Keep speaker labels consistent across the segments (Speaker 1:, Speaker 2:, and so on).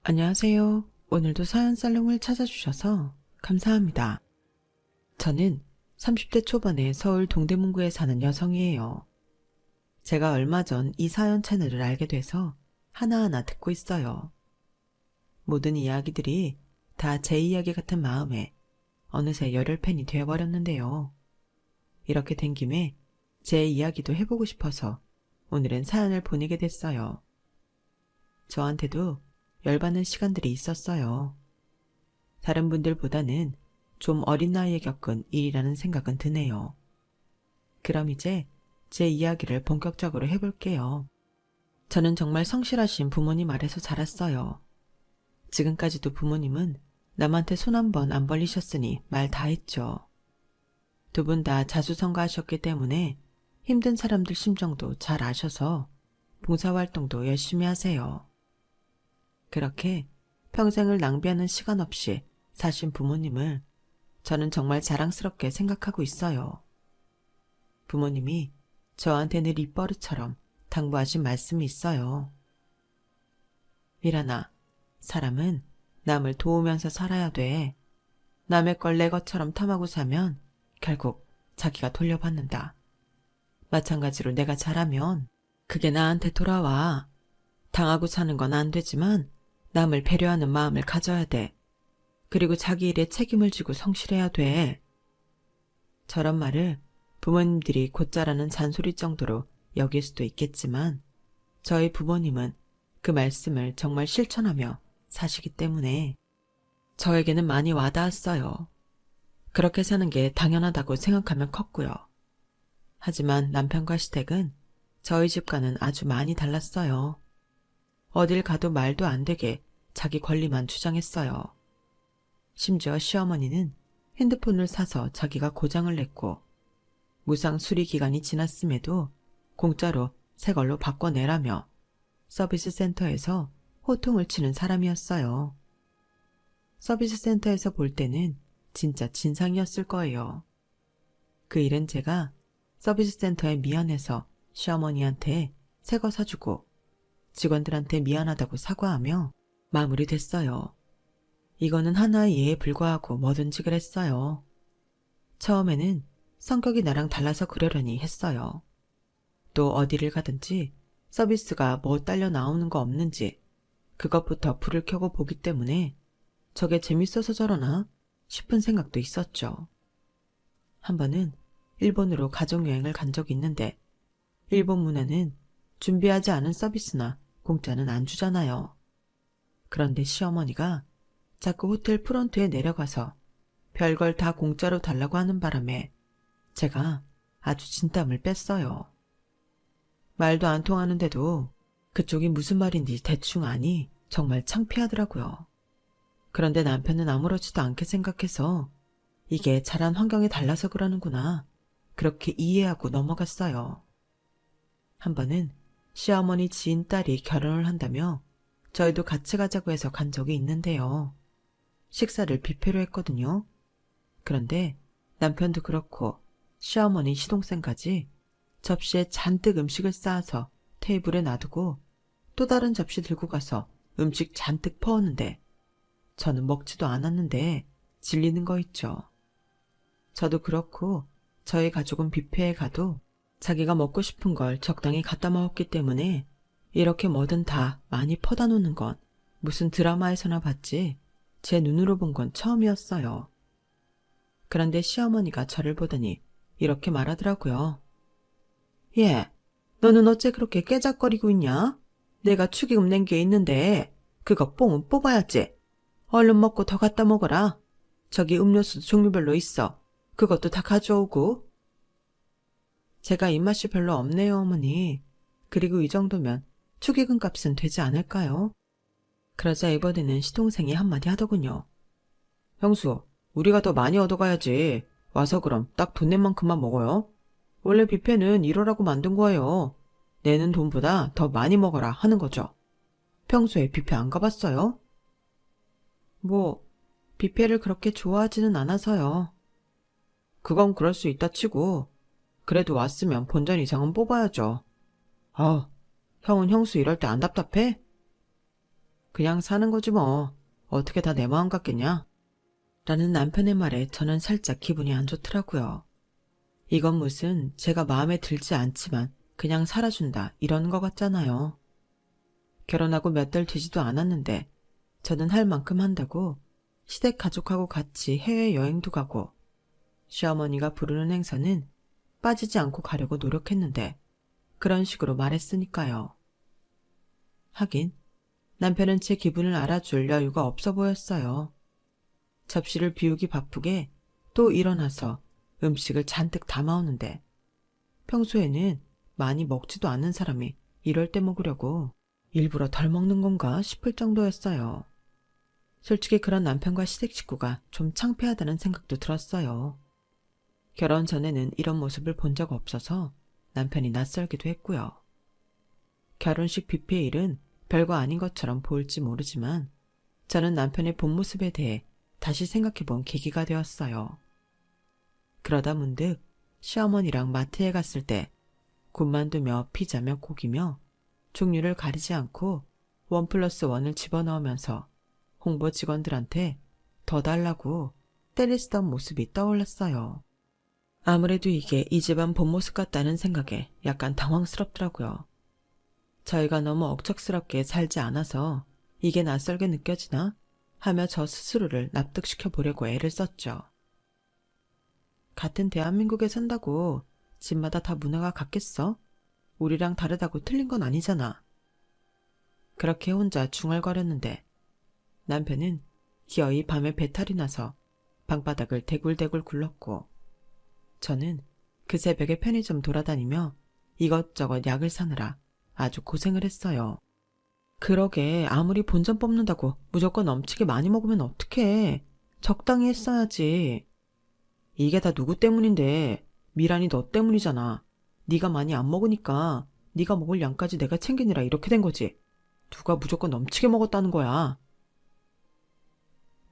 Speaker 1: 안녕하세요. 오늘도 사연 살롱을 찾아주셔서 감사합니다. 저는 30대 초반에 서울 동대문구에 사는 여성이에요. 제가 얼마 전 이 사연 채널을 알게 돼서 하나하나 듣고 있어요. 모든 이야기들이 다 제 이야기 같은 마음에 어느새 열혈팬이 되어버렸는데요. 이렇게 된 김에 제 이야기도 해보고 싶어서 오늘은 사연을 보내게 됐어요. 저한테도 열받는 시간들이 있었어요. 다른 분들보다는 좀 어린 나이에 겪은 일이라는 생각은 드네요. 그럼 이제 제 이야기를 본격적으로 해볼게요. 저는 정말 성실하신 부모님 아래서 자랐어요. 지금까지도 부모님은 남한테 손 한 번 안 벌리셨으니 말 다 했죠. 두 분 다 자수성가하셨기 때문에 힘든 사람들 심정도 잘 아셔서 봉사활동도 열심히 하세요. 그렇게 평생을 낭비하는 시간 없이 사신 부모님을 저는 정말 자랑스럽게 생각하고 있어요. 부모님이 저한테 늘 입버릇처럼 당부하신 말씀이 있어요. 미란아, 사람은 남을 도우면서 살아야 돼. 남의 걸 내 것처럼 탐하고 사면 결국 자기가 돌려받는다. 마찬가지로 내가 잘하면 그게 나한테 돌아와. 당하고 사는 건 안 되지만 남을 배려하는 마음을 가져야 돼. 그리고 자기 일에 책임을 지고 성실해야 돼. 저런 말을 부모님들이 곧잘하는 잔소리 정도로 여길 수도 있겠지만 저희 부모님은 그 말씀을 정말 실천하며 사시기 때문에 저에게는 많이 와닿았어요. 그렇게 사는 게 당연하다고 생각하면 컸고요. 하지만 남편과 시댁은 저희 집과는 아주 많이 달랐어요. 어딜 가도 말도 안 되게 자기 권리만 주장했어요. 심지어 시어머니는 핸드폰을 사서 자기가 고장을 냈고 무상 수리 기간이 지났음에도 공짜로 새 걸로 바꿔내라며 서비스 센터에서 호통을 치는 사람이었어요. 서비스 센터에서 볼 때는 진짜 진상이었을 거예요. 그 일은 제가 서비스 센터에 미안해서 시어머니한테 새 거 사주고 직원들한테 미안하다고 사과하며 마무리됐어요. 이거는 하나의 예에 불과하고 뭐든지 그랬어요. 처음에는 성격이 나랑 달라서 그러려니 했어요. 또 어디를 가든지 서비스가 뭐 딸려 나오는 거 없는지 그것부터 불을 켜고 보기 때문에 저게 재밌어서 저러나 싶은 생각도 있었죠. 한 번은 일본으로 가족여행을 간 적이 있는데 일본 문화는 준비하지 않은 서비스나 공짜는 안 주잖아요. 그런데 시어머니가 자꾸 호텔 프론트에 내려가서 별걸 다 공짜로 달라고 하는 바람에 제가 아주 진땀을 뺐어요. 말도 안 통하는데도 그쪽이 무슨 말인지 대충 아니 정말 창피하더라고요. 그런데 남편은 아무렇지도 않게 생각해서 이게 자란 환경이 달라서 그러는구나 그렇게 이해하고 넘어갔어요. 한 번은 시어머니 지인 딸이 결혼을 한다며 저희도 같이 가자고 해서 간 적이 있는데요. 식사를 뷔페로 했거든요. 그런데 남편도 그렇고 시어머니 시동생까지 접시에 잔뜩 음식을 쌓아서 테이블에 놔두고 또 다른 접시 들고 가서 음식 잔뜩 퍼오는데 저는 먹지도 않았는데 질리는 거 있죠. 저도 그렇고 저희 가족은 뷔페에 가도 자기가 먹고 싶은 걸 적당히 갖다 먹었기 때문에 이렇게 뭐든 다 많이 퍼다 놓는 건 무슨 드라마에서나 봤지 제 눈으로 본 건 처음이었어요. 그런데 시어머니가 저를 보더니 이렇게 말하더라고요. 얘, 너는 어째 그렇게 깨작거리고 있냐? 내가 축의금 낸 게 있는데 그거 뽕은 뽑아야지. 얼른 먹고 더 갖다 먹어라. 저기 음료수도 종류별로 있어. 그것도 다 가져오고. 제가 입맛이 별로 없네요, 어머니. 그리고 이 정도면 축의금 값은 되지 않을까요? 그러자 이번에는 시동생이 한마디 하더군요. 형수, 우리가 더 많이 얻어가야지. 와서 그럼 딱 돈 낸 만큼만 먹어요. 원래 뷔페는 이러라고 만든 거예요. 내는 돈보다 더 많이 먹어라 하는 거죠. 평소에 뷔페 안 가봤어요? 뭐, 뷔페를 그렇게 좋아하지는 않아서요. 그건 그럴 수 있다 치고 그래도 왔으면 본전 이상은 뽑아야죠. 아, 형은 형수 이럴 때 안 답답해? 그냥 사는 거지 뭐. 어떻게 다 내 마음 같겠냐? 라는 남편의 말에 저는 살짝 기분이 안 좋더라고요. 이건 무슨 제가 마음에 들지 않지만 그냥 살아준다 이런 거 같잖아요. 결혼하고 몇 달 되지도 않았는데 저는 할 만큼 한다고 시댁 가족하고 같이 해외여행도 가고 시어머니가 부르는 행사는 빠지지 않고 가려고 노력했는데 그런 식으로 말했으니까요. 하긴 남편은 제 기분을 알아줄 여유가 없어 보였어요. 접시를 비우기 바쁘게 또 일어나서 음식을 잔뜩 담아오는데 평소에는 많이 먹지도 않는 사람이 이럴 때 먹으려고 일부러 덜 먹는 건가 싶을 정도였어요. 솔직히 그런 남편과 시댁 식구가 좀 창피하다는 생각도 들었어요. 결혼 전에는 이런 모습을 본 적 없어서 남편이 낯설기도 했고요. 결혼식 뷔페 일은 별거 아닌 것처럼 보일지 모르지만 저는 남편의 본 모습에 대해 다시 생각해 본 계기가 되었어요. 그러다 문득 시어머니랑 마트에 갔을 때 군만두며 피자며 고기며 종류를 가리지 않고 1+1을 집어넣으면서 홍보 직원들한테 더 달라고 때리쓰던 모습이 떠올랐어요. 아무래도 이게 이 집안 본 모습 같다는 생각에 약간 당황스럽더라고요. 저희가 너무 억척스럽게 살지 않아서 이게 낯설게 느껴지나 하며 저 스스로를 납득시켜 보려고 애를 썼죠. 같은 대한민국에 산다고 집마다 다 문화가 같겠어? 우리랑 다르다고 틀린 건 아니잖아. 그렇게 혼자 중얼거렸는데 남편은 기어이 밤에 배탈이 나서 방바닥을 대굴대굴 굴렀고 저는 그 새벽에 편의점 돌아다니며 이것저것 약을 사느라 아주 고생을 했어요. 그러게 아무리 본전 뽑는다고 무조건 넘치게 많이 먹으면 어떡해. 적당히 했어야지. 이게 다 누구 때문인데 미란이 너 때문이잖아. 네가 많이 안 먹으니까 네가 먹을 양까지 내가 챙기느라 이렇게 된 거지. 누가 무조건 넘치게 먹었다는 거야.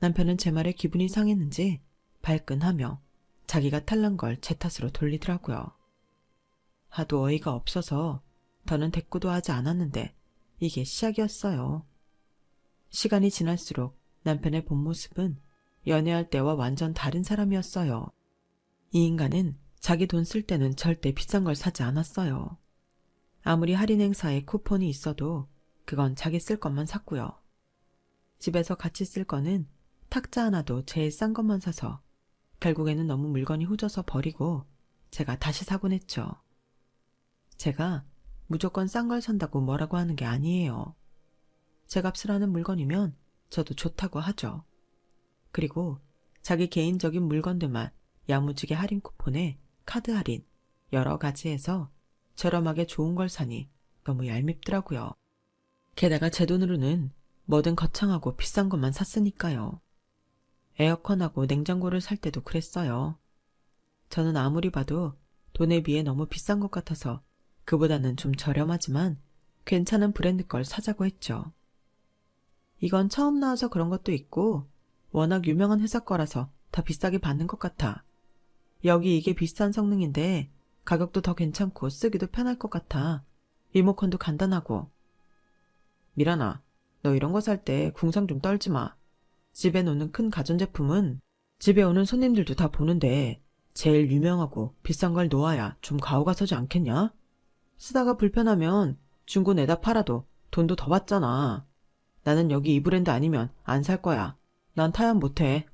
Speaker 1: 남편은 제 말에 기분이 상했는지 발끈하며 자기가 탈난 걸 제 탓으로 돌리더라고요. 하도 어이가 없어서 더는 대꾸도 하지 않았는데 이게 시작이었어요. 시간이 지날수록 남편의 본 모습은 연애할 때와 완전 다른 사람이었어요. 이 인간은 자기 돈 쓸 때는 절대 비싼 걸 사지 않았어요. 아무리 할인 행사에 쿠폰이 있어도 그건 자기 쓸 것만 샀고요. 집에서 같이 쓸 거는 탁자 하나도 제일 싼 것만 사서 결국에는 너무 물건이 후져서 버리고 제가 다시 사곤 했죠. 제가 무조건 싼 걸 산다고 뭐라고 하는 게 아니에요. 제 값을 하는 물건이면 저도 좋다고 하죠. 그리고 자기 개인적인 물건들만 야무지게 할인 쿠폰에 카드 할인 여러 가지 해서 저렴하게 좋은 걸 사니 너무 얄밉더라고요. 게다가 제 돈으로는 뭐든 거창하고 비싼 것만 샀으니까요. 에어컨하고 냉장고를 살 때도 그랬어요. 저는 아무리 봐도 돈에 비해 너무 비싼 것 같아서 그보다는 좀 저렴하지만 괜찮은 브랜드 걸 사자고 했죠. 이건 처음 나와서 그런 것도 있고 워낙 유명한 회사 거라서 더 비싸게 받는 것 같아. 여기 이게 비싼 성능인데 가격도 더 괜찮고 쓰기도 편할 것 같아. 리모컨도 간단하고. 미란아, 너 이런 거 살 때 궁상 좀 떨지 마. 집에 놓는 큰 가전제품은 집에 오는 손님들도 다 보는데 제일 유명하고 비싼 걸 놓아야 좀 가오가 서지 않겠냐? 쓰다가 불편하면 중고 내다 팔아도 돈도 더 받잖아. 나는 여기 이 브랜드 아니면 안 살 거야. 난 타협 못해.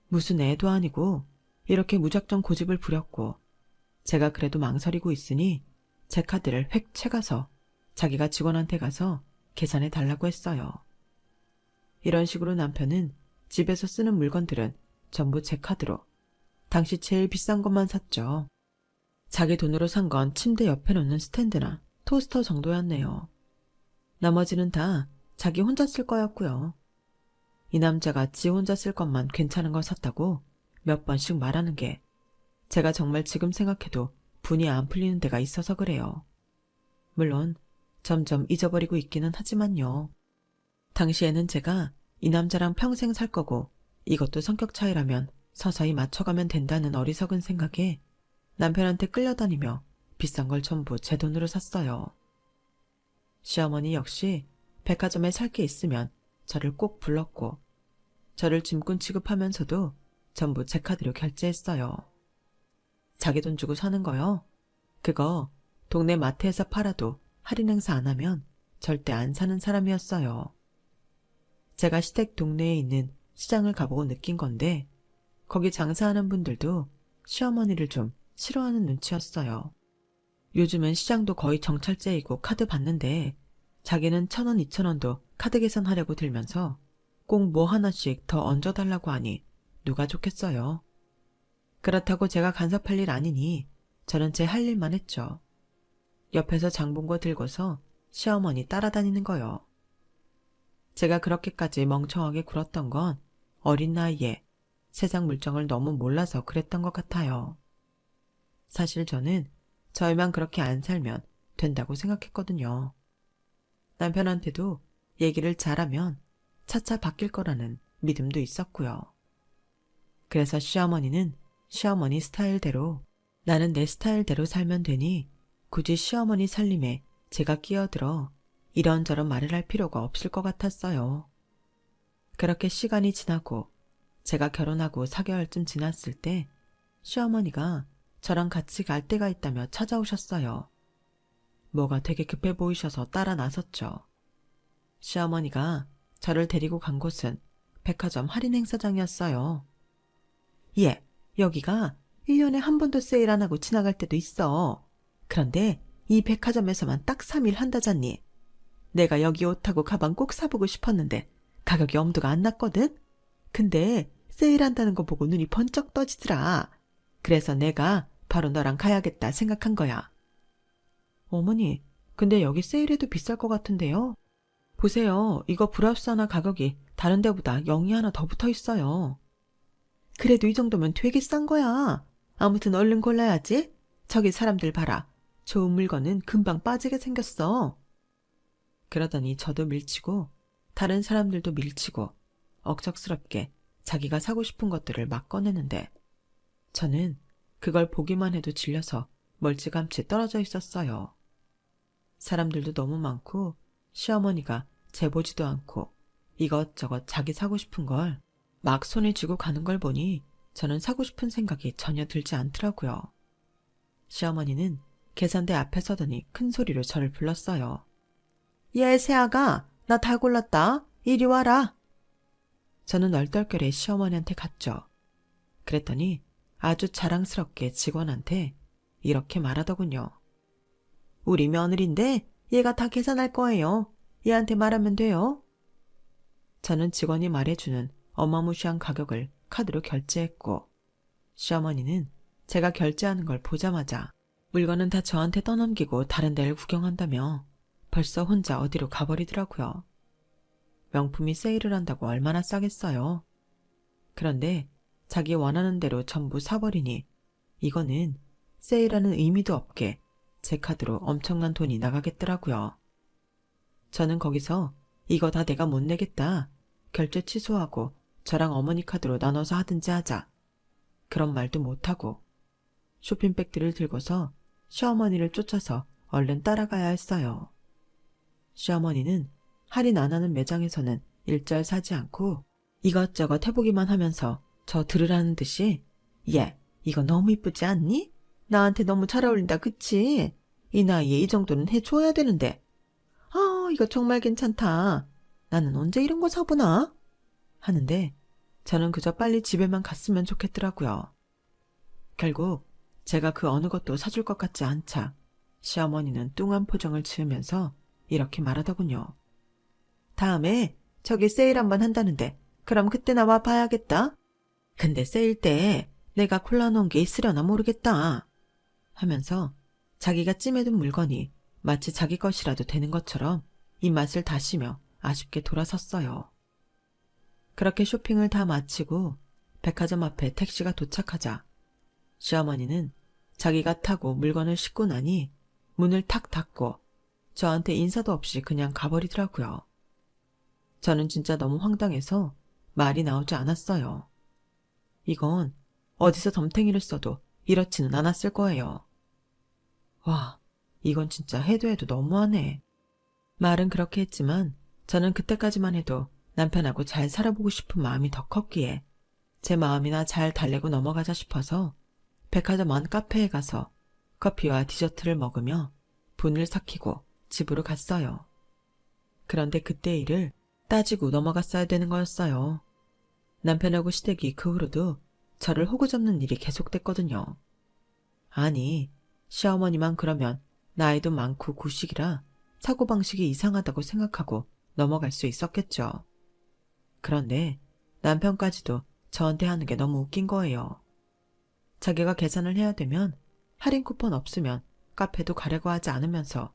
Speaker 1: 무슨 애도 아니고 이렇게 무작정 고집을 부렸고 제가 그래도 망설이고 있으니 제 카드를 획 채가서 자기가 직원한테 가서 계산해 달라고 했어요. 이런 식으로 남편은 집에서 쓰는 물건들은 전부 제 카드로 당시 제일 비싼 것만 샀죠. 자기 돈으로 산 건 침대 옆에 놓는 스탠드나 토스터 정도였네요. 나머지는 다 자기 혼자 쓸 거였고요. 이 남자가 지 혼자 쓸 것만 괜찮은 걸 샀다고 몇 번씩 말하는 게 제가 정말 지금 생각해도 분이 안 풀리는 데가 있어서 그래요. 물론 점점 잊어버리고 있기는 하지만요. 당시에는 제가 이 남자랑 평생 살 거고 이것도 성격 차이라면 서서히 맞춰가면 된다는 어리석은 생각에 남편한테 끌려다니며 비싼 걸 전부 제 돈으로 샀어요. 시어머니 역시 백화점에 살 게 있으면 저를 꼭 불렀고 저를 짐꾼 취급하면서도 전부 제 카드로 결제했어요. 자기 돈 주고 사는 거요? 그거 동네 마트에서 팔아도 할인 행사 안 하면 절대 안 사는 사람이었어요. 제가 시댁 동네에 있는 시장을 가보고 느낀 건데 거기 장사하는 분들도 시어머니를 좀 싫어하는 눈치였어요. 요즘은 시장도 거의 정찰제이고 카드 받는데 자기는 1,000원, 2,000원도 카드 계산하려고 들면서 꼭 뭐 하나씩 더 얹어달라고 하니 누가 좋겠어요. 그렇다고 제가 간섭할 일 아니니 저는 제 할 일만 했죠. 옆에서 장본거 들고서 시어머니 따라다니는 거요. 제가 그렇게까지 멍청하게 굴었던 건 어린 나이에 세상 물정을 너무 몰라서 그랬던 것 같아요. 사실 저는 저희만 그렇게 안 살면 된다고 생각했거든요. 남편한테도 얘기를 잘하면 차차 바뀔 거라는 믿음도 있었고요. 그래서 시어머니는 시어머니 스타일대로 나는 내 스타일대로 살면 되니 굳이 시어머니 살림에 제가 끼어들어 이런저런 말을 할 필요가 없을 것 같았어요. 그렇게 시간이 지나고 제가 결혼하고 4개월쯤 지났을 때 시어머니가 저랑 같이 갈 데가 있다며 찾아오셨어요. 뭐가 되게 급해 보이셔서 따라 나섰죠. 시어머니가 저를 데리고 간 곳은 백화점 할인 행사장이었어요. 예, 여기가 1년에 한 번도 세일 안 하고 지나갈 때도 있어. 그런데 이 백화점에서만 딱 3일 한다잖니. 내가 여기 옷하고 가방 꼭 사보고 싶었는데 가격이 엄두가 안 났거든? 근데 세일한다는 거 보고 눈이 번쩍 떠지더라. 그래서 내가 바로 너랑 가야겠다 생각한 거야. 어머니, 근데 여기 세일해도 비쌀 것 같은데요? 보세요. 이거 브라우스 하나 가격이 다른 데보다 0이 하나 더 붙어 있어요. 그래도 이 정도면 되게 싼 거야. 아무튼 얼른 골라야지. 저기 사람들 봐라. 좋은 물건은 금방 빠지게 생겼어. 그러더니 저도 밀치고 다른 사람들도 밀치고 억척스럽게 자기가 사고 싶은 것들을 막 꺼내는데 저는 그걸 보기만 해도 질려서 멀찌감치 떨어져 있었어요. 사람들도 너무 많고 시어머니가 재보지도 않고 이것저것 자기 사고 싶은 걸 막 손에 쥐고 가는 걸 보니 저는 사고 싶은 생각이 전혀 들지 않더라고요. 시어머니는 계산대 앞에 서더니 큰 소리로 저를 불렀어요. 얘 새아가 나 다 골랐다. 이리 와라. 저는 얼떨결에 시어머니한테 갔죠. 그랬더니 아주 자랑스럽게 직원한테 이렇게 말하더군요. 우리 며느리인데 얘가 다 계산할 거예요. 얘한테 말하면 돼요. 저는 직원이 말해주는 어마무시한 가격을 카드로 결제했고 시어머니는 제가 결제하는 걸 보자마자 물건은 다 저한테 떠넘기고 다른 데를 구경한다며 벌써 혼자 어디로 가버리더라고요. 명품이 세일을 한다고 얼마나 싸겠어요. 그런데 자기 원하는 대로 전부 사버리니 이거는 세일하는 의미도 없게 제 카드로 엄청난 돈이 나가겠더라고요. 저는 거기서 이거 다 내가 못 내겠다. 결제 취소하고 저랑 어머니 카드로 나눠서 하든지 하자. 그런 말도 못하고 쇼핑백들을 들고서 시어머니를 쫓아서 얼른 따라가야 했어요. 시어머니는 할인 안 하는 매장에서는 일절 사지 않고 이것저것 해보기만 하면서 저 들으라는 듯이 얘, 이거 너무 이쁘지 않니? 나한테 너무 잘 어울린다, 그치? 이 나이에 이 정도는 해줘야 되는데. 아, 이거 정말 괜찮다. 나는 언제 이런 거 사보나? 하는데 저는 그저 빨리 집에만 갔으면 좋겠더라고요. 결국 제가 그 어느 것도 사줄 것 같지 않자 시어머니는 뚱한 표정을 지으면서 이렇게 말하더군요. 다음에 저기 세일 한번 한다는데 그럼 그때 나와 봐야겠다. 근데 세일 때 내가 골라놓은 게 있으려나 모르겠다. 하면서 자기가 찜해둔 물건이 마치 자기 것이라도 되는 것처럼 입맛을 다시며 아쉽게 돌아섰어요. 그렇게 쇼핑을 다 마치고 백화점 앞에 택시가 도착하자 시어머니는 자기가 타고 물건을 싣고 나니 문을 탁 닫고 저한테 인사도 없이 그냥 가버리더라고요. 저는 진짜 너무 황당해서 말이 나오지 않았어요. 이건 어디서 덤탱이를 써도 이렇지는 않았을 거예요. 와, 이건 진짜 해도 해도 너무하네. 말은 그렇게 했지만 저는 그때까지만 해도 남편하고 잘 살아보고 싶은 마음이 더 컸기에 제 마음이나 잘 달래고 넘어가자 싶어서 백화점 안 카페에 가서 커피와 디저트를 먹으며 분을 삭히고 집으로 갔어요. 그런데 그때 일을 따지고 넘어갔어야 되는 거였어요. 남편하고 시댁이 그 후로도 저를 호구잡는 일이 계속됐거든요. 아니, 시어머니만 그러면 나이도 많고 구식이라 사고방식이 이상하다고 생각하고 넘어갈 수 있었겠죠. 그런데 남편까지도 저한테 하는 게 너무 웃긴 거예요. 자기가 계산을 해야 되면 할인 쿠폰 없으면 카페도 가려고 하지 않으면서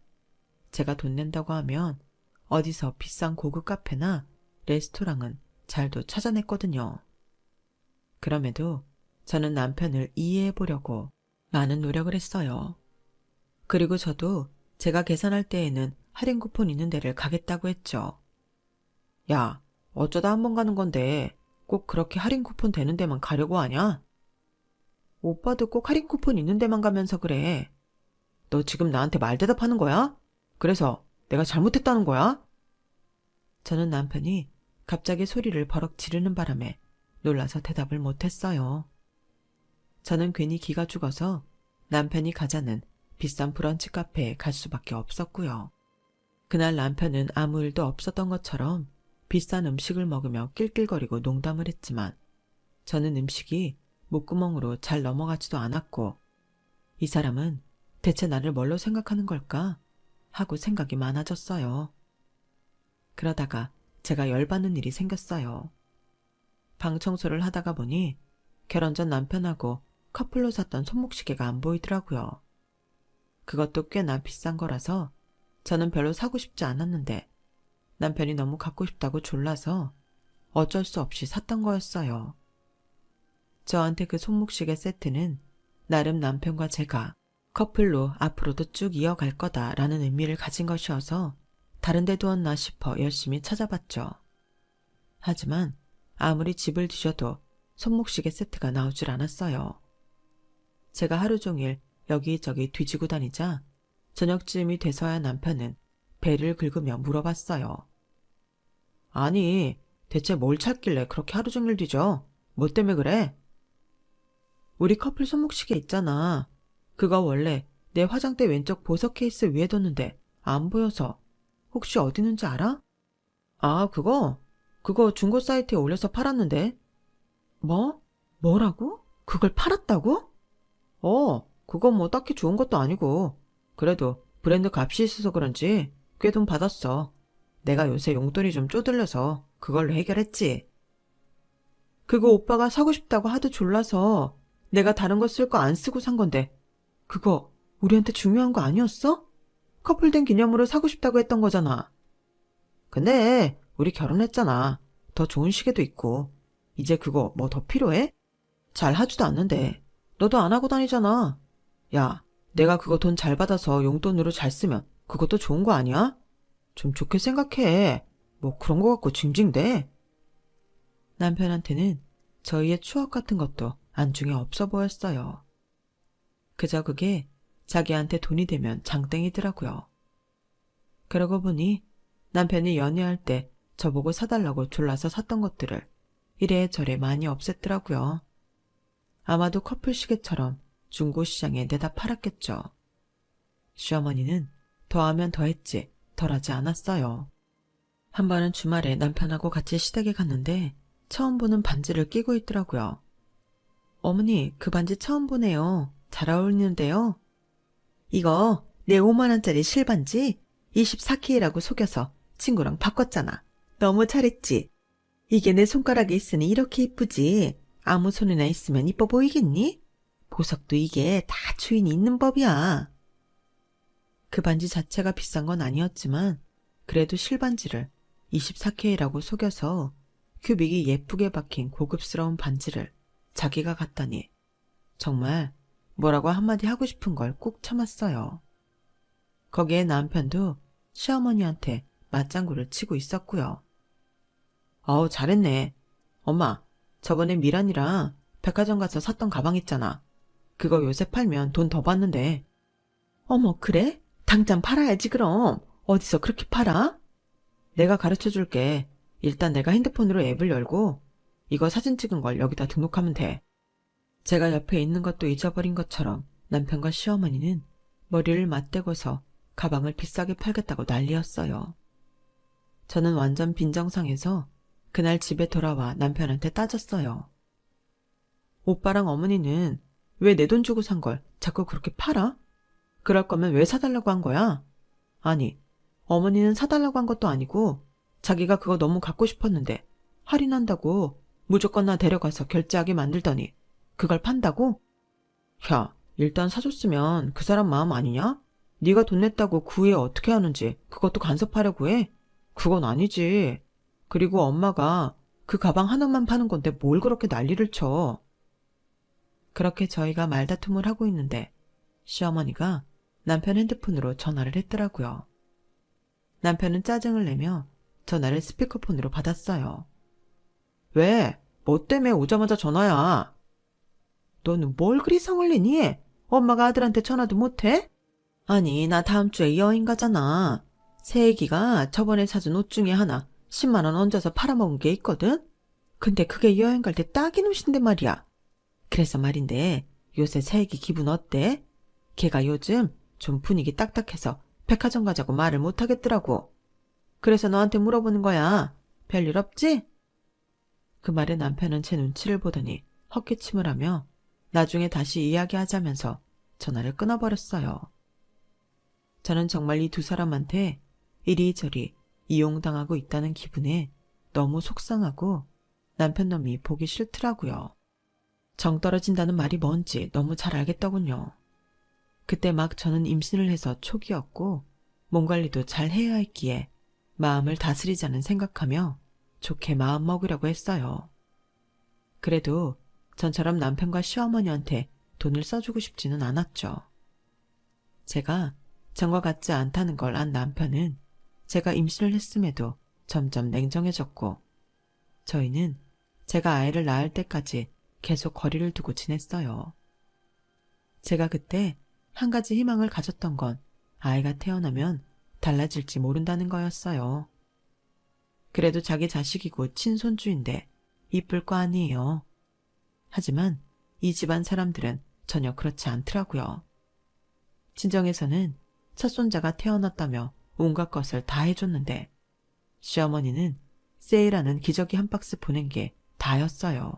Speaker 1: 제가 돈 낸다고 하면 어디서 비싼 고급 카페나 레스토랑은 잘도 찾아냈거든요. 그럼에도 저는 남편을 이해해 보려고 많은 노력을 했어요. 그리고 저도 제가 계산할 때에는 할인 쿠폰 있는 데를 가겠다고 했죠. 야, 어쩌다 한 번 가는 건데 꼭 그렇게 할인 쿠폰 되는 데만 가려고 하냐? 오빠도 꼭 할인 쿠폰 있는 데만 가면서 그래. 너 지금 나한테 말 대답하는 거야? 그래서 내가 잘못했다는 거야? 저는 남편이 갑자기 소리를 버럭 지르는 바람에 놀라서 대답을 못했어요. 저는 괜히 기가 죽어서 남편이 가자는 비싼 브런치 카페에 갈 수밖에 없었고요. 그날 남편은 아무 일도 없었던 것처럼 비싼 음식을 먹으며 낄낄거리고 농담을 했지만 저는 음식이 목구멍으로 잘 넘어가지도 않았고 이 사람은 대체 나를 뭘로 생각하는 걸까 하고 생각이 많아졌어요. 그러다가 제가 열받는 일이 생겼어요. 방 청소를 하다가 보니 결혼 전 남편하고 커플로 샀던 손목시계가 안 보이더라고요. 그것도 꽤나 비싼 거라서 저는 별로 사고 싶지 않았는데 남편이 너무 갖고 싶다고 졸라서 어쩔 수 없이 샀던 거였어요. 저한테 그 손목시계 세트는 나름 남편과 제가 커플로 앞으로도 쭉 이어갈 거다라는 의미를 가진 것이어서 다른 데 두었나 싶어 열심히 찾아봤죠. 하지만 아무리 집을 뒤져도 손목시계 세트가 나오질 않았어요. 제가 하루 종일 여기저기 뒤지고 다니자 저녁쯤이 돼서야 남편은 배를 긁으며 물어봤어요. 아니, 대체 뭘 찾길래 그렇게 하루 종일 뒤져? 뭐 때문에 그래? 우리 커플 손목시계 있잖아. 그거 원래 내 화장대 왼쪽 보석 케이스 위에 뒀는데 안 보여서 혹시 어디 있는지 알아? 아, 그거 중고 사이트에 올려서 팔았는데. 뭐? 뭐라고? 그걸 팔았다고? 그건 뭐 딱히 좋은 것도 아니고 그래도 브랜드 값이 있어서 그런지 꽤 돈 받았어. 내가 요새 용돈이 좀 쪼들려서 그걸로 해결했지. 그거 오빠가 사고 싶다고 하도 졸라서 내가 다른 거 쓸 거 안 쓰고 산 건데 그거 우리한테 중요한 거 아니었어? 커플된 기념으로 사고 싶다고 했던 거잖아. 근데 우리 결혼했잖아. 더 좋은 시계도 있고 이제 그거 뭐 더 필요해? 잘 하지도 않는데 너도 안 하고 다니잖아. 야, 내가 그거 돈 잘 받아서 용돈으로 잘 쓰면 그것도 좋은 거 아니야? 좀 좋게 생각해. 뭐 그런 거 갖고 징징대. 남편한테는 저희의 추억 같은 것도 안중에 없어 보였어요. 그저 그게 자기한테 돈이 되면 장땡이더라고요. 그러고 보니 남편이 연애할 때 저보고 사달라고 졸라서 샀던 것들을 이래저래 많이 없앴더라고요. 아마도 커플 시계처럼 중고시장에 내다 팔았겠죠. 시어머니는 더하면 더했지 덜하지 않았어요. 한 번은 주말에 남편하고 같이 시댁에 갔는데 처음 보는 반지를 끼고 있더라고요. 어머니, 그 반지 처음 보네요. 잘 어울리는데요. 이거 내 5만원짜리 실반지 24K라고 속여서 친구랑 바꿨잖아. 너무 잘했지? 이게 내 손가락에 있으니 이렇게 이쁘지? 아무 손이나 있으면 이뻐 보이겠니? 보석도 이게 다 주인이 있는 법이야. 그 반지 자체가 비싼 건 아니었지만 그래도 실반지를 24K라고 속여서 큐빅이 예쁘게 박힌 고급스러운 반지를 자기가 갖다니 정말 뭐라고 한마디 하고 싶은 걸 꾹 참았어요. 거기에 남편도 시어머니한테 맞장구를 치고 있었고요. 어우, 잘했네. 엄마, 저번에 미란이랑 백화점 가서 샀던 가방 있잖아. 그거 요새 팔면 돈 더 받는데. 어머, 그래? 당장 팔아야지 그럼. 어디서 그렇게 팔아? 내가 가르쳐 줄게. 일단 내가 핸드폰으로 앱을 열고 이거 사진 찍은 걸 여기다 등록하면 돼. 제가 옆에 있는 것도 잊어버린 것처럼 남편과 시어머니는 머리를 맞대고서 가방을 비싸게 팔겠다고 난리였어요. 저는 완전 빈정상해서 그날 집에 돌아와 남편한테 따졌어요. 오빠랑 어머니는 왜 내 돈 주고 산 걸 자꾸 그렇게 팔아? 그럴 거면 왜 사달라고 한 거야? 아니, 어머니는 사달라고 한 것도 아니고 자기가 그거 너무 갖고 싶었는데 할인한다고 무조건 나 데려가서 결제하게 만들더니 그걸 판다고? 야, 일단 사줬으면 그 사람 마음 아니냐? 네가 돈 냈다고 그 후에 어떻게 하는지 그것도 간섭하려고 해? 그건 아니지. 그리고 엄마가 그 가방 하나만 파는 건데 뭘 그렇게 난리를 쳐. 그렇게 저희가 말다툼을 하고 있는데 시어머니가 남편 핸드폰으로 전화를 했더라고요. 남편은 짜증을 내며 전화를 스피커폰으로 받았어요. 왜? 뭐 때문에 오자마자 전화야? 너는 뭘 그리 성을 내니? 엄마가 아들한테 전화도 못해? 아니, 나 다음 주에 여행 가잖아. 새애기가 저번에 사준 옷 중에 하나 10만 원 얹어서 팔아먹은 게 있거든? 근데 그게 여행 갈 때 딱인 옷인데 말이야. 그래서 말인데 요새 새애기 기분 어때? 걔가 요즘 좀 분위기 딱딱해서 백화점 가자고 말을 못하겠더라고. 그래서 너한테 물어보는 거야. 별일 없지? 그 말에 남편은 제 눈치를 보더니 헛기침을 하며 나중에 다시 이야기하자면서 전화를 끊어버렸어요. 저는 정말 이 두 사람한테 이리저리 이용당하고 있다는 기분에 너무 속상하고 남편 놈이 보기 싫더라고요. 정 떨어진다는 말이 뭔지 너무 잘 알겠더군요. 그때 막 저는 임신을 해서 초기였고 몸 관리도 잘 해야 했기에 마음을 다스리자는 생각하며 좋게 마음 먹으려고 했어요. 그래도 전처럼 남편과 시어머니한테 돈을 써주고 싶지는 않았죠. 제가 전과 같지 않다는 걸 안 남편은 제가 임신을 했음에도 점점 냉정해졌고 저희는 제가 아이를 낳을 때까지 계속 거리를 두고 지냈어요. 제가 그때 한 가지 희망을 가졌던 건 아이가 태어나면 달라질지 모른다는 거였어요. 그래도 자기 자식이고 친손주인데 이쁠 거 아니에요. 하지만 이 집안 사람들은 전혀 그렇지 않더라고요. 친정에서는 첫손자가 태어났다며 온갖 것을 다 해줬는데 시어머니는 세일하는 기저귀 한 박스 보낸 게 다였어요.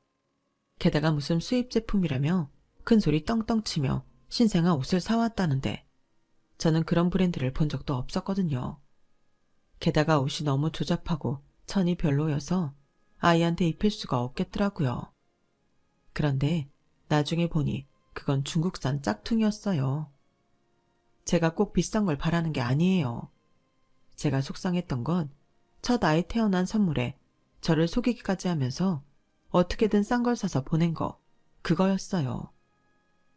Speaker 1: 게다가 무슨 수입 제품이라며 큰소리 떵떵 치며 신생아 옷을 사왔다는데 저는 그런 브랜드를 본 적도 없었거든요. 게다가 옷이 너무 조잡하고 천이 별로여서 아이한테 입힐 수가 없겠더라고요. 그런데 나중에 보니 그건 중국산 짝퉁이었어요. 제가 꼭 비싼 걸 바라는 게 아니에요. 제가 속상했던 건 첫 아이 태어난 선물에 저를 속이기까지 하면서 어떻게든 싼 걸 사서 보낸 거, 그거였어요.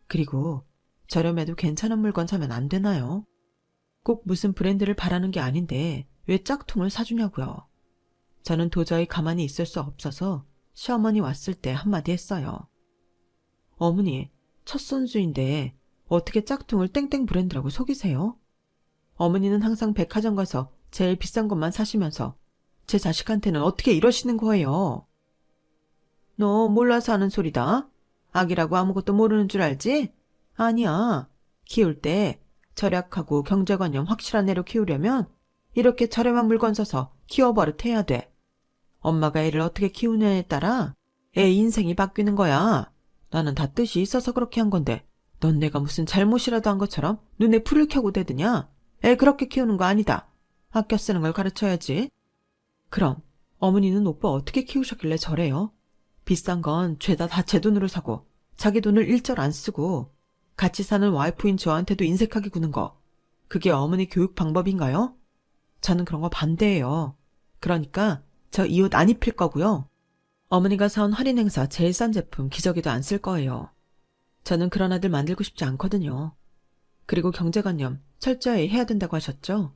Speaker 1: 그리고 저렴해도 괜찮은 물건 사면 안 되나요? 꼭 무슨 브랜드를 바라는 게 아닌데 왜 짝퉁을 사주냐고요. 저는 도저히 가만히 있을 수 없어서 시어머니 왔을 때 한마디 했어요. 어머니, 첫 손주인데 어떻게 짝퉁을 땡땡 브랜드라고 속이세요? 어머니는 항상 백화점 가서 제일 비싼 것만 사시면서 제 자식한테는 어떻게 이러시는 거예요? 너 몰라서 하는 소리다. 아기라고 아무것도 모르는 줄 알지? 아니야. 키울 때 절약하고 경제관념 확실한 애로 키우려면 이렇게 저렴한 물건 사서 키워버릇해야 돼. 엄마가 애를 어떻게 키우느냐에 따라 애 인생이 바뀌는 거야. 나는 다 뜻이 있어서 그렇게 한 건데 넌 내가 무슨 잘못이라도 한 것처럼 눈에 불을 켜고 대드냐? 애 그렇게 키우는 거 아니다. 아껴 쓰는 걸 가르쳐야지. 그럼 어머니는 오빠 어떻게 키우셨길래 저래요? 비싼 건 죄다 다 제 돈으로 사고 자기 돈을 일절 안 쓰고 같이 사는 와이프인 저한테도 인색하게 구는 거. 그게 어머니 교육 방법인가요? 저는 그런 거 반대예요. 그러니까 저 이 옷 안 입힐 거고요. 어머니가 사온 할인 행사 제일 싼 제품 기저귀도 안 쓸 거예요. 저는 그런 아들 만들고 싶지 않거든요. 그리고 경제관념 철저히 해야 된다고 하셨죠?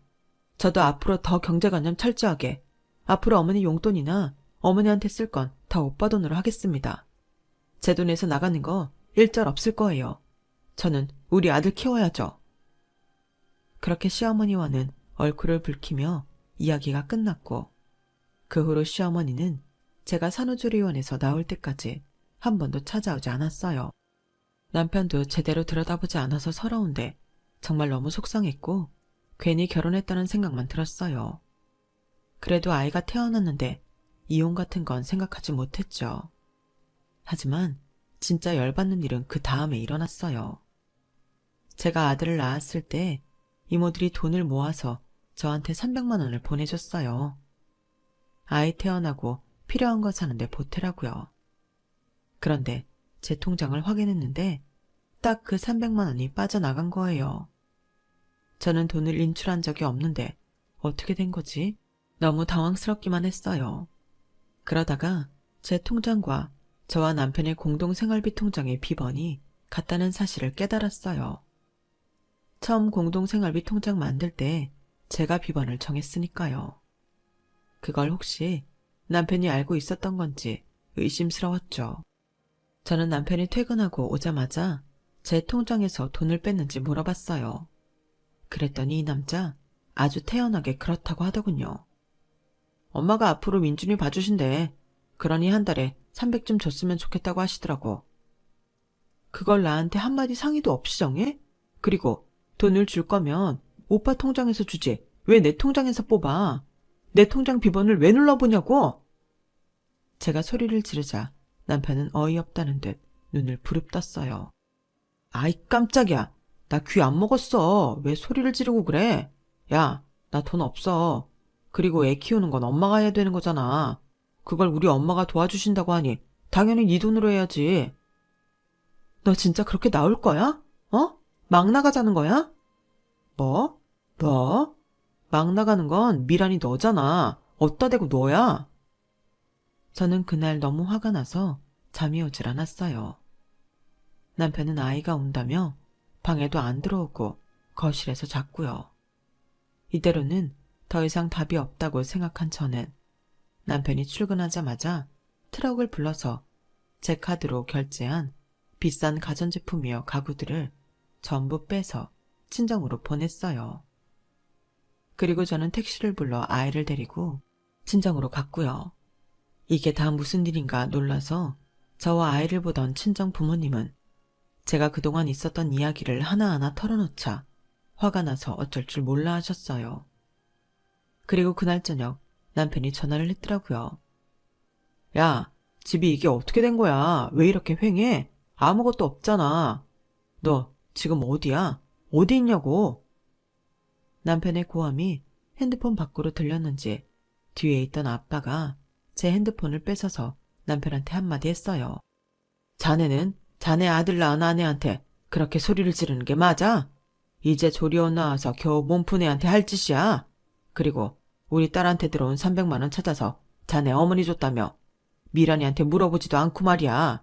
Speaker 1: 저도 앞으로 더 경제관념 철저하게 앞으로 어머니 용돈이나 어머니한테 쓸 건 다 오빠 돈으로 하겠습니다. 제 돈에서 나가는 거 일절 없을 거예요. 저는 우리 아들 키워야죠. 그렇게 시어머니와는 얼굴을 붉히며 이야기가 끝났고 그 후로 시어머니는 제가 산후조리원에서 나올 때까지 한 번도 찾아오지 않았어요. 남편도 제대로 들여다보지 않아서 서러운데 정말 너무 속상했고 괜히 결혼했다는 생각만 들었어요. 그래도 아이가 태어났는데 이혼 같은 건 생각하지 못했죠. 하지만 진짜 열받는 일은 그 다음에 일어났어요. 제가 아들을 낳았을 때 이모들이 돈을 모아서 저한테 300만 원을 보내줬어요. 아이 태어나고 필요한 거 사는데 보태라고요. 그런데 제 통장을 확인했는데 딱 그 300만 원이 빠져나간 거예요. 저는 돈을 인출한 적이 없는데 어떻게 된 거지? 너무 당황스럽기만 했어요. 그러다가 제 통장과 저와 남편의 공동생활비 통장의 비번이 같다는 사실을 깨달았어요. 처음 공동생활비 통장 만들 때 제가 비번을 정했으니까요. 그걸 혹시 남편이 알고 있었던 건지 의심스러웠죠. 저는 남편이 퇴근하고 오자마자 제 통장에서 돈을 뺐는지 물어봤어요. 그랬더니 이 남자 아주 태연하게 그렇다고 하더군요. 엄마가 앞으로 민준이 봐주신대. 그러니 한 달에 300쯤 줬으면 좋겠다고 하시더라고. 그걸 나한테 한마디 상의도 없이 정해? 그리고 돈을 줄 거면 오빠 통장에서 주지. 왜 내 통장에서 뽑아? 내 통장 비번을 왜 눌러보냐고? 제가 소리를 지르자 남편은 어이없다는 듯 눈을 부릅떴어요. 아이 깜짝이야. 나 귀 안 먹었어. 왜 소리를 지르고 그래? 야, 나 돈 없어. 그리고 애 키우는 건 엄마가 해야 되는 거잖아. 그걸 우리 엄마가 도와주신다고 하니 당연히 네 돈으로 해야지. 너 진짜 그렇게 나올 거야? 어? 막 나가자는 거야? 뭐? 뭐? 막 나가는 건 미란이 너잖아. 어디다 대고 너야? 저는 그날 너무 화가 나서 잠이 오질 않았어요. 남편은 아이가 온다며 방에도 안 들어오고 거실에서 잤고요. 이대로는 더 이상 답이 없다고 생각한 저는 남편이 출근하자마자 트럭을 불러서 제 카드로 결제한 비싼 가전제품이며 가구들을 전부 빼서 친정으로 보냈어요. 그리고 저는 택시를 불러 아이를 데리고 친정으로 갔고요. 이게 다 무슨 일인가 놀라서 저와 아이를 보던 친정 부모님은 제가 그동안 있었던 이야기를 하나하나 털어놓자 화가 나서 어쩔 줄 몰라 하셨어요. 그리고 그날 저녁 남편이 전화를 했더라고요. 야, 집이 이게 어떻게 된 거야? 왜 이렇게 휑해? 아무것도 없잖아. 너 지금 어디야? 어디 있냐고? 남편의 고함이 핸드폰 밖으로 들렸는지 뒤에 있던 아빠가 제 핸드폰을 뺏어서 남편한테 한마디 했어요. 자네는 자네 아들 낳은 아내한테 그렇게 소리를 지르는 게 맞아? 이제 조리원 나와서 겨우 몸푼 애한테 할 짓이야. 그리고 우리 딸한테 들어온 300만 원 찾아서 자네 어머니 줬다며 미란이한테 물어보지도 않고 말이야.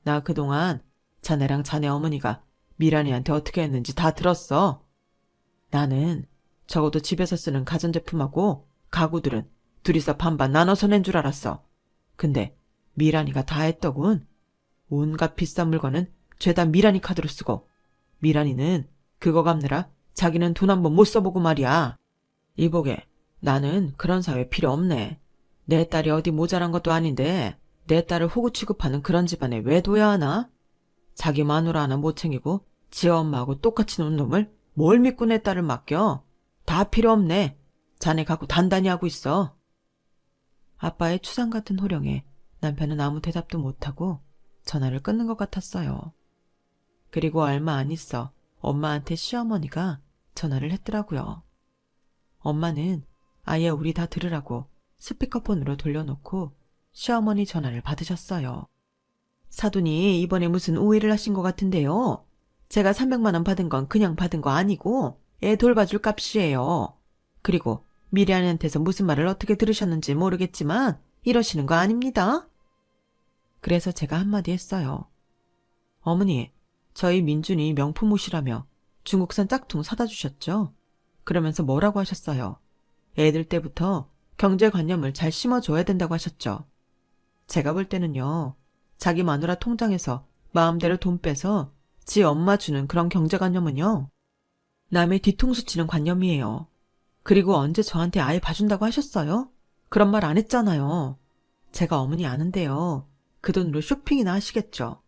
Speaker 1: 나 그동안 자네랑 자네 어머니가 미란이한테 어떻게 했는지 다 들었어. 나는 적어도 집에서 쓰는 가전제품하고 가구들은 둘이서 반반 나눠서 낸 줄 알았어. 근데 미란이가 다 했더군. 온갖 비싼 물건은 죄다 미란이 카드로 쓰고 미란이는 그거 갚느라 자기는 돈 한 번 못 써보고 말이야. 이보게, 나는 그런 사회 필요 없네. 내 딸이 어디 모자란 것도 아닌데 내 딸을 호구 취급하는 그런 집안에 왜 둬야 하나? 자기 마누라 하나 못 챙기고 지 엄마하고 똑같이 논 놈을 뭘 믿고 내 딸을 맡겨? 다 필요 없네. 자네 갖고 단단히 하고 있어. 아빠의 추상 같은 호령에 남편은 아무 대답도 못하고 전화를 끊는 것 같았어요. 그리고 얼마 안 있어 엄마한테 시어머니가 전화를 했더라고요. 엄마는 아예 우리 다 들으라고 스피커폰으로 돌려놓고 시어머니 전화를 받으셨어요. 사돈이 이번에 무슨 오해를 하신 것 같은데요. 제가 300만 원 받은 건 그냥 받은 거 아니고 애 돌봐줄 값이에요. 그리고 미란이한테서 무슨 말을 어떻게 들으셨는지 모르겠지만 이러시는 거 아닙니다. 그래서 제가 한마디 했어요. 어머니, 저희 민준이 명품 옷이라며 중국산 짝퉁 사다 주셨죠? 그러면서 뭐라고 하셨어요? 애들 때부터 경제관념을 잘 심어줘야 된다고 하셨죠. 제가 볼 때는요. 자기 마누라 통장에서 마음대로 돈 빼서 지 엄마 주는 그런 경제관념은요. 남의 뒤통수 치는 관념이에요. 그리고 언제 저한테 아이 봐준다고 하셨어요? 그런 말 안 했잖아요. 제가 어머니 아는데요. 그 돈으로 쇼핑이나 하시겠죠.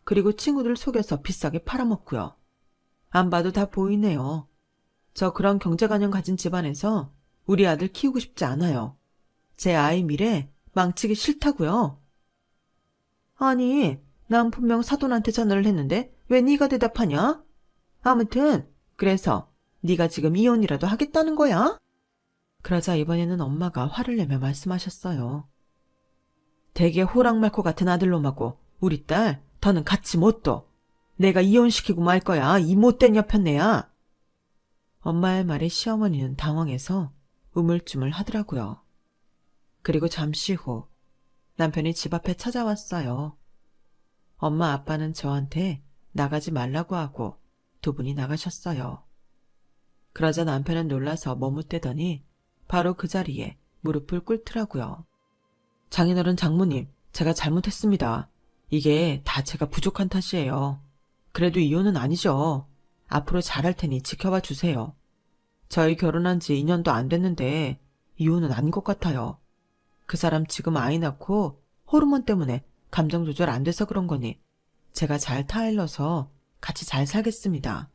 Speaker 1: 그리고 친구들 속여서 비싸게 팔아먹고요. 안 봐도 다 보이네요. 저 그런 경제관념 가진 집안에서 우리 아들 키우고 싶지 않아요. 제 아이 미래 망치기 싫다고요. 아니, 난 분명 사돈한테 전화를 했는데 왜 네가 대답하냐? 아무튼 그래서 네가 지금 이혼이라도 하겠다는 거야? 그러자 이번에는 엄마가 화를 내며 말씀하셨어요. 되게 호랑말코 같은 아들놈하고 우리 딸 더는 같이 못 둬. 내가 이혼시키고 말 거야. 이 못된 여편네야. 엄마의 말에 시어머니는 당황해서 우물쭈물 하더라고요. 그리고 잠시 후 남편이 집 앞에 찾아왔어요. 엄마 아빠는 저한테 나가지 말라고 하고 두 분이 나가셨어요. 그러자 남편은 놀라서 머뭇대더니 바로 그 자리에 무릎을 꿇더라고요. 장인어른 장모님, 제가 잘못했습니다. 이게 다 제가 부족한 탓이에요. 그래도 이혼은 아니죠. 앞으로 잘할 테니 지켜봐 주세요. 저희 결혼한 지 2년도 안 됐는데 이혼은 아닌 것 같아요. 그 사람 지금 아이 낳고 호르몬 때문에 감정 조절 안 돼서 그런 거니 제가 잘 타일러서 같이 잘 살겠습니다.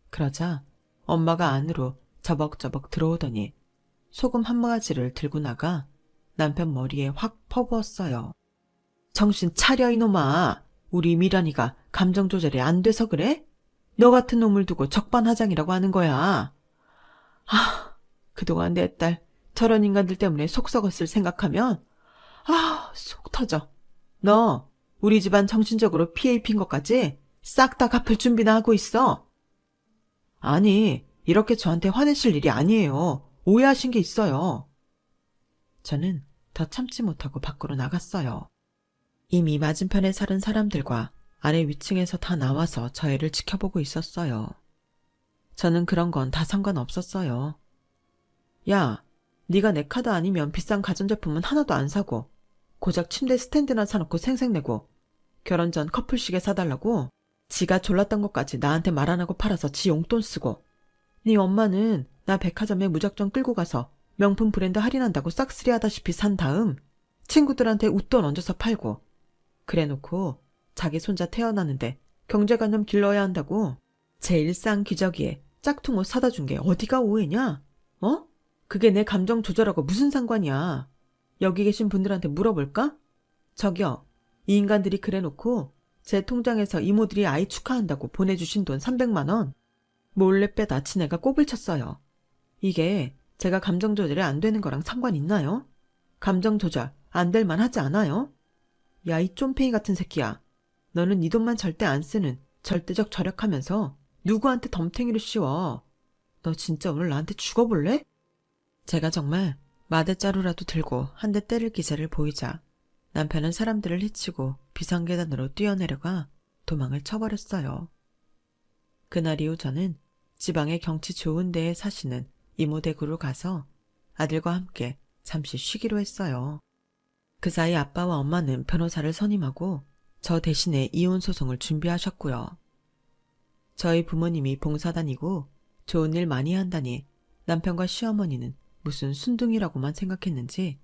Speaker 1: 그러자 엄마가 안으로 저벅저벅 들어오더니 소금 한 바가지를 들고 나가 남편 머리에 확 퍼부었어요. 정신 차려 이놈아. 우리 미란이가 감정 조절이 안 돼서 그래? 너 같은 놈을 두고 적반하장이라고 하는 거야. 그동안 내 딸 저런 인간들 때문에 속 썩었을 생각하면 속 터져. 너 우리 집안 정신적으로 피해 입힌 것까지 싹 다 갚을 준비나 하고 있어. 아니, 이렇게 저한테 화내실 일이 아니에요. 오해하신 게 있어요. 저는 더 참지 못하고 밖으로 나갔어요. 이미 맞은편에 사는 사람들과 아래 위층에서 다 나와서 저 애를 지켜보고 있었어요. 저는 그런 건 다 상관없었어요. 야, 네가 내 카드 아니면 비싼 가전제품은 하나도 안 사고 고작 침대 스탠드나 사놓고 생색내고 결혼 전 커플시계 사달라고 지가 졸랐던 것까지 나한테 말 안 하고 팔아서 지 용돈 쓰고 네 엄마는 나 백화점에 무작정 끌고 가서 명품 브랜드 할인한다고 싹쓸이 하다시피 산 다음 친구들한테 웃돈 얹어서 팔고 그래놓고 자기 손자 태어나는데 경제관념 길러야 한다고 제 일상 기저귀에 짝퉁 옷 사다 준 게 어디가 오해냐? 어? 그게 내 감정 조절하고 무슨 상관이야. 여기 계신 분들한테 물어볼까? 저기요, 이 인간들이 그래놓고 제 통장에서 이모들이 아이 축하한다고 보내주신 돈 300만 원 몰래 빼다 지네가 꼽을 쳤어요. 이게 제가 감정 조절이 안 되는 거랑 상관 있나요? 감정 조절 안 될 만하지 않아요? 야, 이 쫌팽이 같은 새끼야. 너는 네 돈만 절대 안 쓰는 절대적 절약하면서 누구한테 덤탱이를 씌워. 너 진짜 오늘 나한테 죽어볼래? 제가 정말 마대자루라도 들고 한 대 때릴 기세를 보이자 남편은 사람들을 해치고 비상계단으로 뛰어내려가 도망을 쳐버렸어요. 그날 이후 저는 지방의 경치 좋은 데에 사시는 이모 댁으로 가서 아들과 함께 잠시 쉬기로 했어요. 그 사이 아빠와 엄마는 변호사를 선임하고 저 대신에 이혼 소송을 준비하셨고요. 저희 부모님이 봉사다니고 좋은 일 많이 한다니 남편과 시어머니는 무슨 순둥이라고만 생각했는지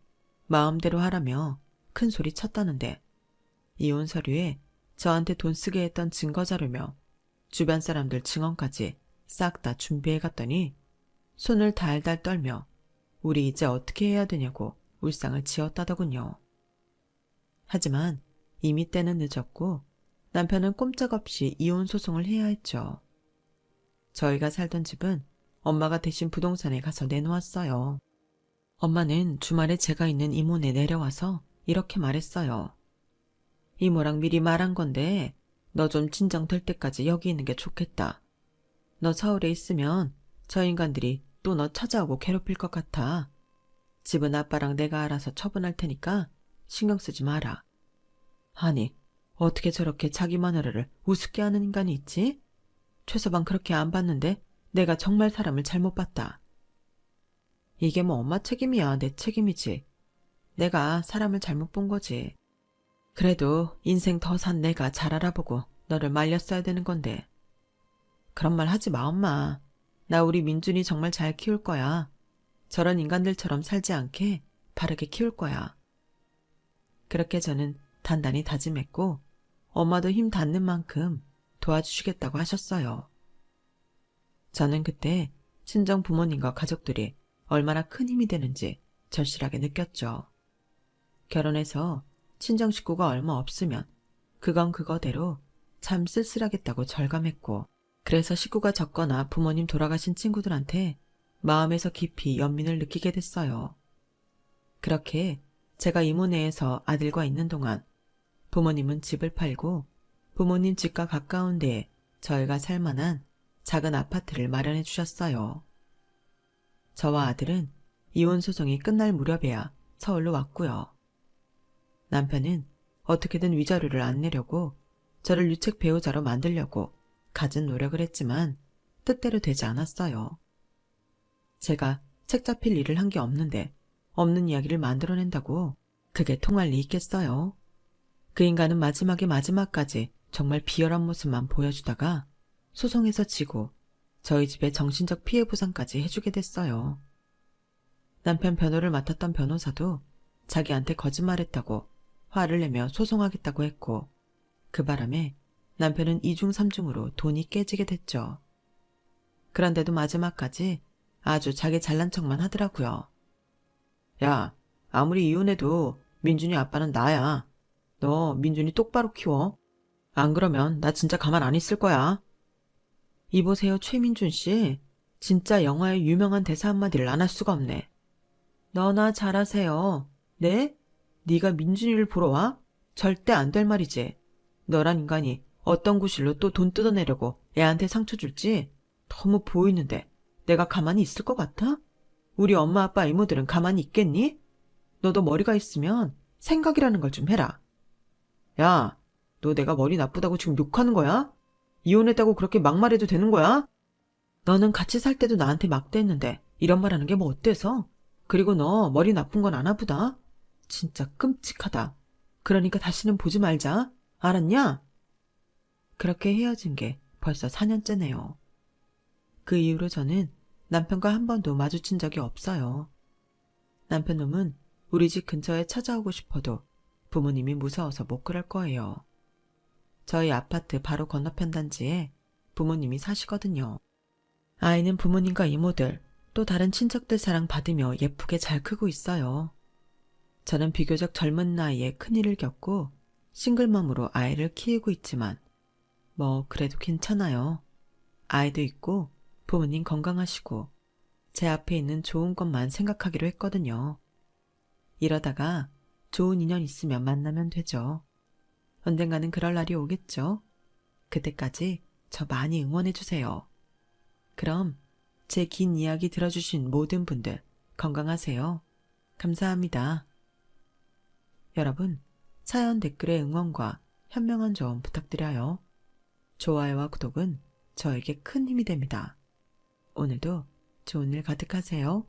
Speaker 1: 마음대로 하라며 큰 소리 쳤다는데 이혼 서류에 저한테 돈 쓰게 했던 증거자료며 주변 사람들 증언까지 싹 다 준비해갔더니 손을 달달 떨며 우리 이제 어떻게 해야 되냐고 울상을 지었다더군요. 하지만 이미 때는 늦었고 남편은 꼼짝없이 이혼 소송을 해야 했죠. 저희가 살던 집은 엄마가 대신 부동산에 가서 내놓았어요. 엄마는 주말에 제가 있는 이모네 내려와서 이렇게 말했어요. 이모랑 미리 말한 건데 너 좀 진정될 때까지 여기 있는 게 좋겠다. 너 서울에 있으면 저 인간들이 또 너 찾아오고 괴롭힐 것 같아. 집은 아빠랑 내가 알아서 처분할 테니까 신경 쓰지 마라. 아니, 어떻게 저렇게 자기 마누라를 우습게 하는 인간이 있지? 최서방 그렇게 안 봤는데 내가 정말 사람을 잘못 봤다. 이게 뭐 엄마 책임이야, 내 책임이지. 내가 사람을 잘못 본 거지. 그래도 인생 더 산 내가 잘 알아보고 너를 말렸어야 되는 건데. 그런 말 하지 마, 엄마. 나 우리 민준이 정말 잘 키울 거야. 저런 인간들처럼 살지 않게 바르게 키울 거야. 그렇게 저는 단단히 다짐했고 엄마도 힘 닿는 만큼 도와주시겠다고 하셨어요. 저는 그때 친정 부모님과 가족들이 얼마나 큰 힘이 되는지 절실하게 느꼈죠. 결혼해서 친정 식구가 얼마 없으면 그건 그거대로 참 쓸쓸하겠다고 절감했고, 그래서 식구가 적거나 부모님 돌아가신 친구들한테 마음에서 깊이 연민을 느끼게 됐어요. 그렇게 제가 이모네에서 아들과 있는 동안 부모님은 집을 팔고 부모님 집과 가까운 데에 저희가 살 만한 작은 아파트를 마련해 주셨어요. 저와 아들은 이혼 소송이 끝날 무렵에야 서울로 왔고요. 남편은 어떻게든 위자료를 안 내려고 저를 유책 배우자로 만들려고 갖은 노력을 했지만 뜻대로 되지 않았어요. 제가 책 잡힐 일을 한 게 없는데 없는 이야기를 만들어낸다고 그게 통할 리 있겠어요? 그 인간은 마지막까지 정말 비열한 모습만 보여주다가 소송에서 지고 저희 집에 정신적 피해 보상까지 해주게 됐어요. 남편 변호를 맡았던 변호사도 자기한테 거짓말했다고 화를 내며 소송하겠다고 했고, 그 바람에 남편은 2중 3중으로 돈이 깨지게 됐죠. 그런데도 마지막까지 아주 자기 잘난 척만 하더라고요. 야, 아무리 이혼해도 민준이 아빠는 나야. 너 민준이 똑바로 키워. 안 그러면 나 진짜 가만 안 있을 거야. 이보세요, 최민준 씨. 진짜 영화의 유명한 대사 한마디를 안 할 수가 없네. 너나 잘하세요. 네? 네가 민준이를 보러 와? 절대 안 될 말이지. 너란 인간이 어떤 구실로 또 돈 뜯어내려고 애한테 상처 줄지 너무 보이는데 내가 가만히 있을 것 같아? 우리 엄마 아빠 이모들은 가만히 있겠니? 너도 머리가 있으면 생각이라는 걸 좀 해라. 야, 너 내가 머리 나쁘다고 지금 욕하는 거야? 이혼했다고 그렇게 막말해도 되는 거야? 너는 같이 살 때도 나한테 막대했는데 이런 말 하는 게 뭐 어때서? 그리고 너 머리 나쁜 건 아나 보다. 진짜 끔찍하다. 그러니까 다시는 보지 말자. 알았냐? 그렇게 헤어진 게 벌써 4년째네요. 그 이후로 저는 남편과 한 번도 마주친 적이 없어요. 남편 놈은 우리 집 근처에 찾아오고 싶어도 부모님이 무서워서 못 그럴 거예요. 저희 아파트 바로 건너편 단지에 부모님이 사시거든요. 아이는 부모님과 이모들, 또 다른 친척들 사랑 받으며 예쁘게 잘 크고 있어요. 저는 비교적 젊은 나이에 큰일을 겪고 싱글맘으로 아이를 키우고 있지만 뭐 그래도 괜찮아요. 아이도 있고 부모님 건강하시고 제 앞에 있는 좋은 것만 생각하기로 했거든요. 이러다가 좋은 인연 있으면 만나면 되죠. 언젠가는 그럴 날이 오겠죠. 그때까지 저 많이 응원해주세요. 그럼 제 긴 이야기 들어주신 모든 분들 건강하세요. 감사합니다. 여러분, 사연 댓글에 응원과 현명한 조언 부탁드려요. 좋아요와 구독은 저에게 큰 힘이 됩니다. 오늘도 좋은 일 가득하세요.